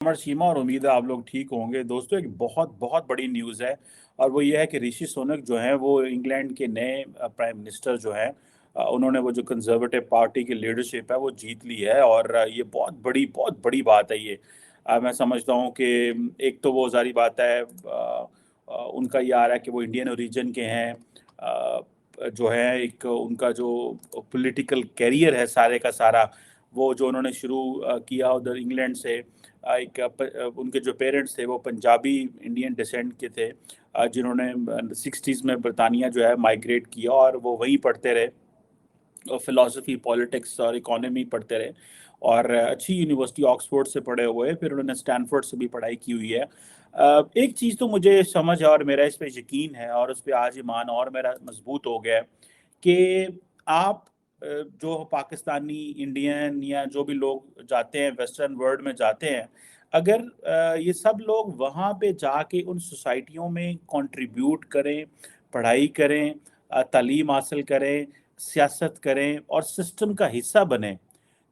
अमर सीमा और उम्मीद है आप लोग ठीक होंगे। दोस्तों, एक बहुत बहुत बड़ी न्यूज़ है और वो ये है कि ऋषि सुनक जो हैं वो इंग्लैंड के नए प्राइम मिनिस्टर जो हैं, उन्होंने वो जो कंजर्वेटिव पार्टी की लीडरशिप है वो जीत ली है। और ये बहुत बड़ी बात है ये। मैं समझता हूँ कि एक तो वो सारी बात है, उनका ये आ रहा है कि वो इंडियन ओरिजिन के हैं। जो है एक उनका जो पॉलिटिकल कैरियर है सारे का सारा, वो जो उन्होंने शुरू किया उधर इंग्लैंड से। उनके जो पेरेंट्स थे वो पंजाबी इंडियन डिसेंट के थे, जिन्होंने 60s में बरतानिया जो है माइग्रेट किया और वो वहीं पढ़ते रहे और फिलॉसफी, पॉलिटिक्स और इकोनॉमी पढ़ते रहे। और अच्छी यूनिवर्सिटी ऑक्सफोर्ड से पढ़े हुए, फिर उन्होंने स्टैनफोर्ड से भी पढ़ाई की हुई है। एक चीज़ तो मुझे समझ है और मेरा इस पे यकीन है और उस पर आज ईमान और मेरा मजबूत हो गया है कि आप जो पाकिस्तानी, इंडियन या जो भी लोग जाते हैं वेस्टर्न वर्ल्ड में जाते हैं, अगर ये सब लोग वहाँ पे जाके उन सोसाइटियों में कंट्रीब्यूट करें, पढ़ाई करें, तालीम हासिल करें, सियासत करें और सिस्टम का हिस्सा बने,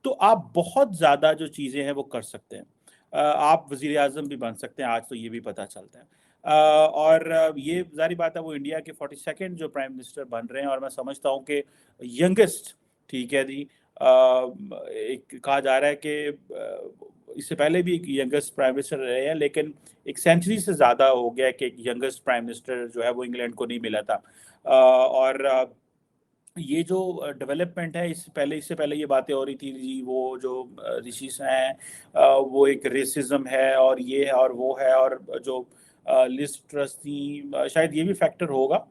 तो आप बहुत ज़्यादा जो चीज़ें हैं वो कर सकते हैं। आप वज़ीर आज़म भी बन सकते हैं, आज तो ये भी पता चलता है। और ये ज़ाहिर बात है वो इंडिया के 42nd जो प्राइम मिनिस्टर बन रहे हैं और मैं समझता हूँ कि यंगेस्ट, ठीक है जी। एक कहा जा रहा है कि इससे पहले भी एक यंगेस्ट प्राइम मिनिस्टर रहे हैं, लेकिन एक सेंचुरी से ज़्यादा हो गया कि एक यंगेस्ट प्राइम मिनिस्टर जो है वो इंग्लैंड को नहीं मिला था। और ये जो डेवलपमेंट है, इससे पहले ये बातें हो रही थी जी, वो जो ऋषि हैं, वो एक रेसिज्म है और ये है और वो है। और जो लिस्ट ट्रस्ट थी, शायद ये भी फैक्टर होगा।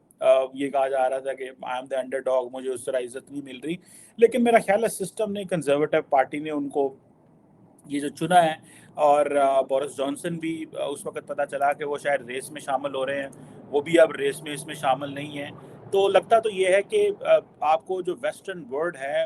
ये कहा जा रहा था कि आई एम द अंडरडॉग, मुझे उस तरह इज्जत नहीं मिल रही। लेकिन मेरा ख्याल है सिस्टम ने, कंजर्वेटिव पार्टी ने उनको ये जो चुना है। और बोरिस जॉनसन भी, उस वक्त पता चला कि वो शायद रेस में शामिल हो रहे हैं, वो भी अब रेस में इसमें शामिल नहीं है। तो लगता तो ये है कि आपको जो वेस्टर्न वर्ल्ड है,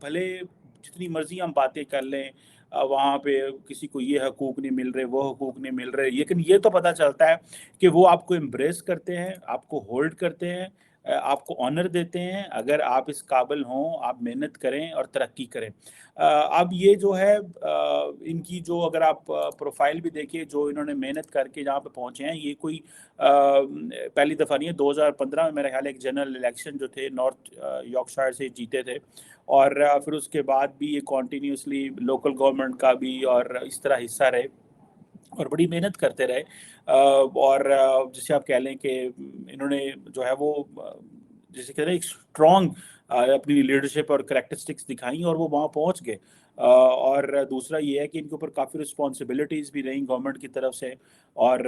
भले जितनी मर्जी हम बातें कर लें, वहाँ पे किसी को ये हकूक़ नहीं मिल रहे, वो हकूक़ नहीं मिल रहे, लेकिन ये तो पता चलता है कि वो आपको एम्ब्रेस करते हैं, आपको होल्ड करते हैं, आपको ऑनर देते हैं अगर आप इस काबिल हों, आप मेहनत करें और तरक्की करें। अब ये जो है, इनकी जो अगर आप प्रोफाइल भी देखिए, जो इन्होंने मेहनत करके जहाँ पे पहुँचे हैं, ये कोई पहली दफ़ा नहीं है। 2015 में मेरा ख्याल है एक जनरल इलेक्शन जो थे नॉर्थ यॉर्कशायर से जीते थे। और फिर उसके बाद भी ये कॉन्टीन्यूसली लोकल गवर्नमेंट का भी और इस तरह हिस्सा रहे और बड़ी मेहनत करते रहे। और जिसे आप कह लें कि इन्होंने जो है वो, जिसे कहते हैं एक स्ट्रॉन्ग अपनी लीडरशिप और करैक्टरिस्टिक्स दिखाई और वो वहाँ पहुँच गए। और दूसरा ये है कि इनके ऊपर काफ़ी रिस्पॉन्सिबिलिटीज़ भी रही गवर्नमेंट की तरफ से। और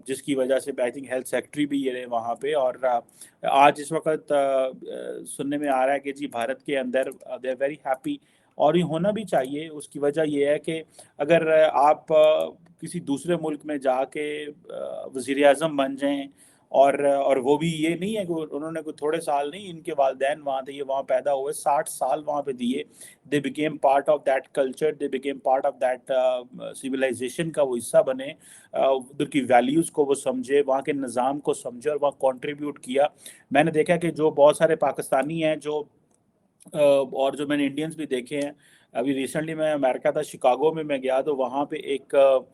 जिसकी वजह से आई थिंक हेल्थ सेक्रेटरी भी ये रहे वहाँ पे। और आज इस वक्त सुनने में आ रहा है कि जी भारत के अंदर दे आर वेरी हैप्पी, और ये होना भी चाहिए। उसकी वजह ये है कि अगर आप किसी दूसरे मुल्क में जाके वज़ीर आज़म बन जाएं, और वो भी ये नहीं है कि उन्होंने कोई थोड़े साल नहीं, इनके वालिदैन वहाँ थे, ये वहाँ पैदा हुए, 60 साल वहाँ पे दिए। They became part of that culture, they became part of that civilization का वो हिस्सा बने। उधर की वैल्यूज़ को वो समझे, वहाँ के निज़ाम को समझे और वहाँ कंट्रीब्यूट किया। मैंने देखा कि जो बहुत सारे पाकिस्तानी हैं जो और जो मैंने इंडियंस भी देखे हैं। अभी रिसेंटली मैं अमेरिका था, शिकागो में मैं गया, तो वहाँ पे एक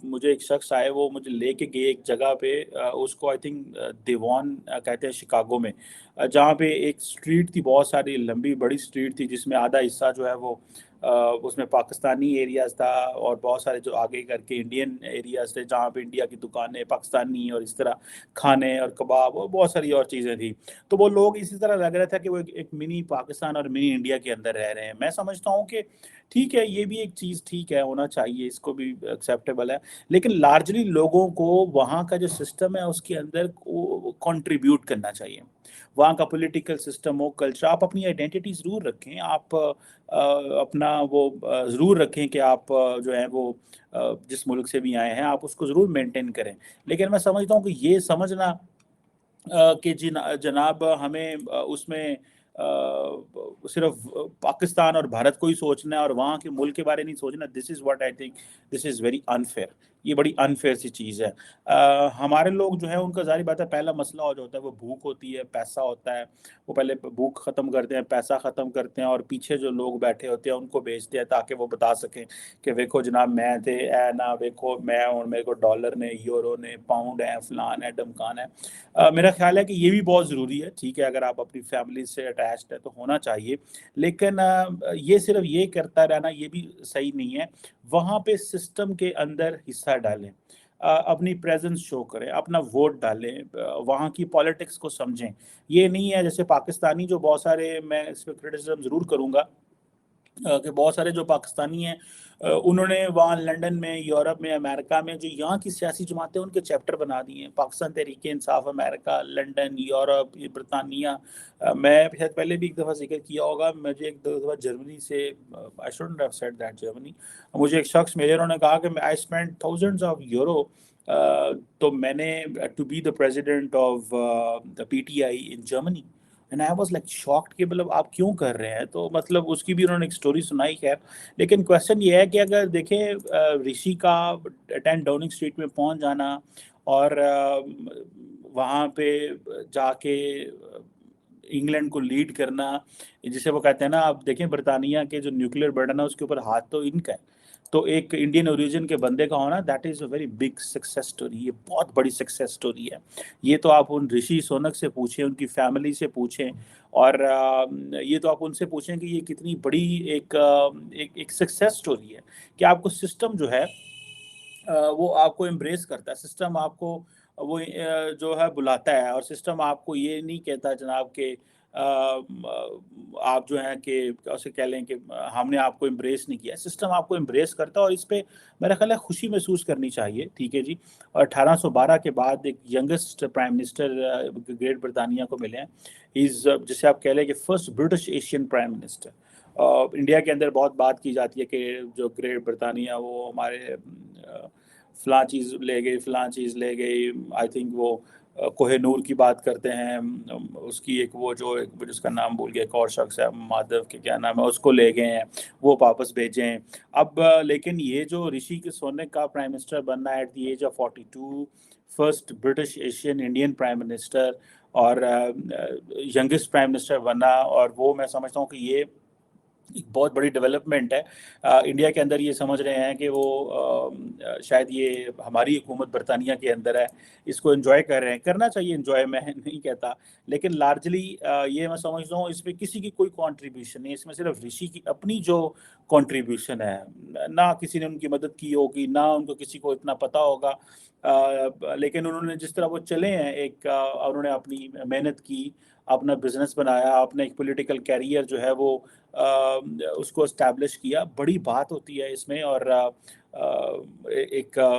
मुझे एक शख्स आए, वो मुझे लेके गए एक जगह पे, उसको आई थिंक देवान कहते हैं शिकागो में। जहाँ पे एक स्ट्रीट थी, बहुत सारी लंबी बड़ी स्ट्रीट थी, जिसमें आधा हिस्सा जो है वो उसमें पाकिस्तानी एरियाज़ था और बहुत सारे जो आगे करके इंडियन एरियाज़ थे, जहाँ पे इंडिया की दुकानें, पाकिस्तानी और इस तरह खाने और कबाब और बहुत सारी और चीज़ें थी। तो वो लोग इसी तरह लग रहा था कि वो एक मिनी पाकिस्तान और मिनी इंडिया के अंदर रह रहे हैं। मैं समझता हूँ कि ठीक है, ये भी एक चीज़ ठीक है, होना चाहिए, इसको भी एक्सेप्टेबल है। लेकिन लार्जली लोगों को वहाँ का जो सिस्टम है उसके अंदर कंट्रीब्यूट करना चाहिए। वहाँ का पॉलिटिकल सिस्टम हो, कल्चर, आप अपनी आइडेंटिटी ज़रूर रखें, आप अपना वो ज़रूर रखें कि आप जो है वो जिस मुल्क से भी आए हैं आप उसको ज़रूर मेंटेन करें। लेकिन मैं समझता हूँ कि ये समझना कि जनाब हमें उसमें सिर्फ पाकिस्तान और भारत को ही सोचना है और वहाँ के मुल्क के बारे में नहीं सोचना, this is what I think, this is very unfair. ये बड़ी अनफेयर सी चीज़ है। हमारे लोग जो है उनका ज़ाहिर बात है पहला मसला हो जाता है, वो भूख होती है, पैसा होता है। वो पहले भूख ख़त्म करते हैं, पैसा ख़त्म करते हैं और पीछे जो लोग बैठे होते हैं उनको भेजते हैं ताकि वो बता सकें कि देखो जनाब मैं थे ए ना, देखो मैं और मेरे को डॉलर ने, यूरो ने, पाउंड है, फलान है, ढमकान है। मेरा ख्याल है कि ये भी बहुत ज़रूरी है, ठीक है, अगर आप अपनी फैमिली से अटैच्ड है तो होना चाहिए, लेकिन ये सिर्फ ये करता रहना ये भी सही नहीं है। वहाँ पे सिस्टम के अंदर हिस्सा डालें, अपनी प्रेजेंस शो करें, अपना वोट डालें, वहाँ की पॉलिटिक्स को समझें। ये नहीं है जैसे पाकिस्तानी जो बहुत सारे, मैं इस पर क्रिटिसिज्म ज़रूर करूँगा कि बहुत सारे जो पाकिस्तानी हैं उन्होंने वहाँ लंदन में, यूरोप में, अमेरिका में जो यहाँ की सियासी जमातें उनके चैप्टर बना दिए हैं, Pakistan Tehreek Insaf America, London, Europe, Britannia. मैं शायद पहले भी एक दफ़ा जिक्र किया होगा, मुझे एक दफ़ा जर्मनी से, I shouldn't have said that Germany, मुझे एक शख्स मिले, उन्होंने कहा कि I spend thousands of euro, तो मैंने to be the president of the PTI in Germany. And I was like shocked कि मतलब आप क्यों कर रहे हैं, तो मतलब उसकी भी उन्होंने एक स्टोरी सुनाई। खैर, लेकिन क्वेश्चन ये है कि अगर देखें ऋषि का 10 डाउनिंग स्ट्रीट में पहुंच जाना और वहाँ पे जाके इंग्लैंड को लीड करना, जिसे वो कहते हैं ना, आप देखें ब्रिटानिया के जो न्यूक्लियर बर्डन है उसके ऊपर हाथ तो इनका है, तो एक इंडियन ओरिजिन के बंदे का होना, that is a very big success story. ये बहुत बड़ी सक्सेस स्टोरी है। ये तो आप उन ऋषि सोनक से पूछें, उनकी फैमिली से पूछें, और ये तो आप उनसे पूछें कि ये कितनी बड़ी एक सक्सेस स्टोरी है कि आपको सिस्टम जो है वो आपको एम्ब्रेस करता है, सिस्टम आपको वो जो है बुलाता है, और सिस्टम आपको ये नहीं कहता जनाब कि आप जो हैं कि उसे कह लें कि हमने आपको एम्ब्रेस नहीं किया, सिस्टम आपको एम्ब्रेस करता है और इस पे मेरा ख्याल है खुशी महसूस करनी चाहिए, ठीक है जी। और 1812 के बाद एक youngest prime minister great Britannia को मिले हैं, इज़ जिसे आप कह लें कि first British Asian prime minister. India के अंदर बहुत बात की जाती है कि जो ग्रेट ब्रिटानिया वो हमारे फ़लाँ चीज़ ले गई, फ़लाँ चीज़ ले गई, आई थिंक वो कोहिनूर की बात करते हैं, उसकी एक वो जो एक मुझे उसका नाम भूल गया, एक और शख्स है माधव के क्या नाम है, उसको ले गए हैं, वो वापस भेजे हैं। अब लेकिन ये जो ऋषि के सोनक का प्राइम मिनिस्टर बनना at the age of 42, first British Asian Indian prime minister और यंगेस्ट प्राइम मिनिस्टर बनना, और वो मैं समझता हूँ कि ये एक बहुत बड़ी डेवलपमेंट है। इंडिया के अंदर ये समझ रहे हैं कि वो शायद ये हमारी हुकूमत बरतानिया के अंदर है, इसको एंजॉय कर रहे हैं, करना चाहिए एंजॉय, मैं नहीं कहता, लेकिन लार्जली ये मैं समझता हूँ इसमें किसी की कोई कंट्रीब्यूशन नहीं है, इसमें सिर्फ ऋषि की अपनी जो कंट्रीब्यूशन है, ना किसी ने उनकी मदद की होगी, ना उनको किसी को इतना पता होगा, लेकिन उन्होंने जिस तरह वो चले हैं, एक उन्होंने अपनी मेहनत की, अपना बिजनेस बनाया, अपना एक पॉलिटिकल कैरियर जो है वो उसको इस्टेब्लिश किया, बड़ी बात होती है इसमें। और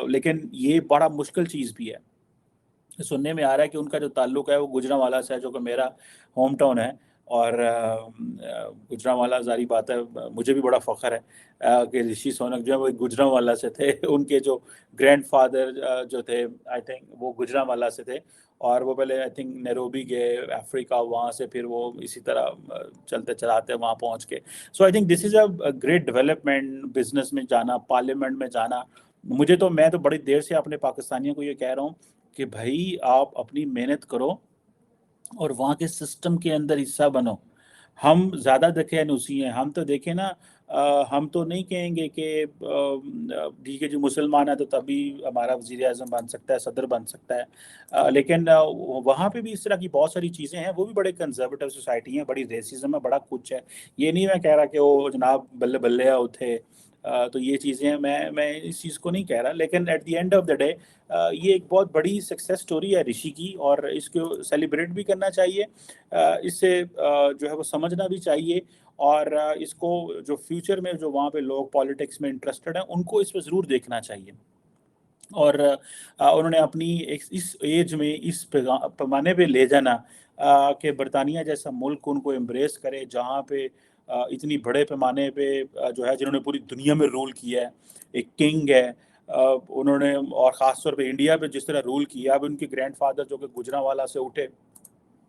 लेकिन ये बड़ा मुश्किल चीज़ भी है। सुनने में आ रहा है कि उनका जो ताल्लुक है वो गुजरांवाला से है, जो कि मेरा होम टाउन है, और गुजरांवाला ज़ाहिर बात है, मुझे भी बड़ा फ़ख्र है कि ऋषि सोनक जो है वो गुजरांवाला से थे। उनके जो ग्रैंडफादर जो थे, आई थिंक वो गुजरांवाला से थे, और वो पहले आई थिंक नैरोबी गए अफ्रीका, वहाँ से फिर वो इसी तरह चलते चलाते वहाँ पहुँच के। So I think this is a great development, business में जाना, पार्लियामेंट में जाना। मैं तो बड़ी देर से अपने पाकिस्तानियों को ये कह रहा हूँ कि भाई आप अपनी मेहनत करो और वहाँ के सिस्टम के अंदर हिस्सा बनो। हम ज़्यादा दकियानूसी हैं, हम तो देखें ना, हम तो नहीं कहेंगे कि ठीक है जी मुसलमान है तो तभी हमारा वज़ीर आज़म बन सकता है, सदर बन सकता है, लेकिन वहाँ पे भी इस तरह की बहुत सारी चीज़ें हैं, वो भी बड़े कंजर्वेटिव सोसाइटी हैं, बड़ी रेसिज्म है, बड़ा कुछ है। ये नहीं मैं कह रहा कि वो जनाब बल्ले बल्ले आओ थे, तो ये चीज़ें मैं इस चीज़ को नहीं कह रहा, लेकिन at the end of the day ये एक बहुत बड़ी सक्सेस स्टोरी है ऋषि की, और इसको सेलिब्रेट भी करना चाहिए, इससे जो है वो समझना भी चाहिए, और इसको जो फ्यूचर में जो वहाँ पे लोग पॉलिटिक्स में इंटरेस्टेड हैं उनको इस पे ज़रूर देखना चाहिए। और उन्होंने अपनी इस एज में इस पैमाने पे ले जाना कि बरतानिया जैसा मुल्क उनको एम्ब्रेस करे, जहाँ पे इतनी बड़े पैमाने पे जो है जिन्होंने पूरी दुनिया में रूल किया है, एक किंग है, उन्होंने, और ख़ास तौर पे इंडिया पे जिस तरह रूल किया, अब उनके ग्रैंडफादर जो कि गुजरांवाला से उठे,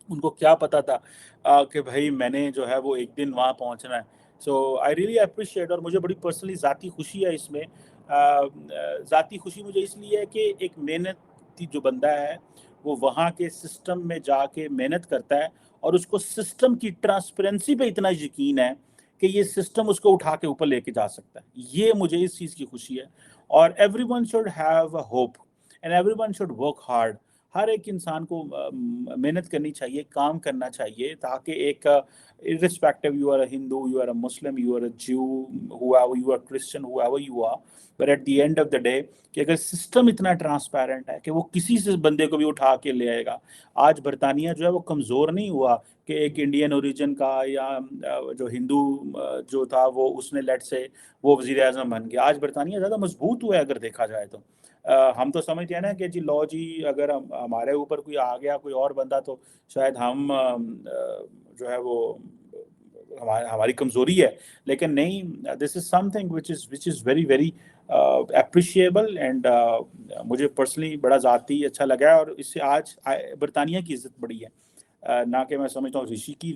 उनको क्या पता था कि भाई मैंने जो है वो एक दिन वहाँ पहुँचना है। सो आई रियली अप्रिशिएट, और मुझे बड़ी पर्सनली ज़ाती खुशी है इसमें। ज़ाती खुशी मुझे इसलिए है कि एक मेहनती जो बंदा है वो वहाँ के सिस्टम में जाके मेहनत करता है, और उसको सिस्टम की ट्रांसपेरेंसी पे इतना यकीन है कि ये सिस्टम उसको उठा के ऊपर लेके जा सकता है। ये मुझे इस चीज़ की खुशी है। और everyone should have a hope and everyone should work hard. हर एक इंसान को मेहनत करनी चाहिए, काम करना चाहिए, ताकि एक irrespective you are a Hindu, you are a Muslim, you are a Jew, whoever you are Christian, whoever you are, but at the end of the day कि अगर सिस्टम इतना ट्रांसपेरेंट है कि वो किसी से बंदे को भी उठा के ले आएगा। आज बरतानिया जो है वो कमज़ोर नहीं हुआ कि एक इंडियन ओरिजिन का या जो हिंदू जो था वो उसने लेट से वो वजीर आजम बन गया। आज बरतानिया ज़्यादा मजबूत हुआ है अगर देखा जाए तो। हम तो समझते हैं ना कि जी लो जी, अगर हमारे ऊपर कोई आ गया कोई और बंदा तो शायद हम जो है वो हमारी कमजोरी है, लेकिन नहीं, this is something which is very very appreciable. And मुझे पर्सनली बड़ा ज़ाती अच्छा लगा है, और इससे आज बरतानिया की इज्जत बढ़ी है। ना कि मैं समझता हूँ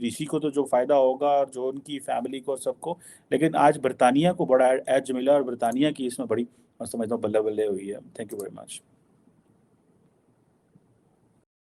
ऋषि को तो जो फ़ायदा होगा और जो उनकी फैमिली को सबको, लेकिन आज बरतानिया को बड़ा एज मिला, और बरतानिया की इसमें बड़ी मैं समझता हूँ बल्ले बल्ले हुई है। Thank you very much.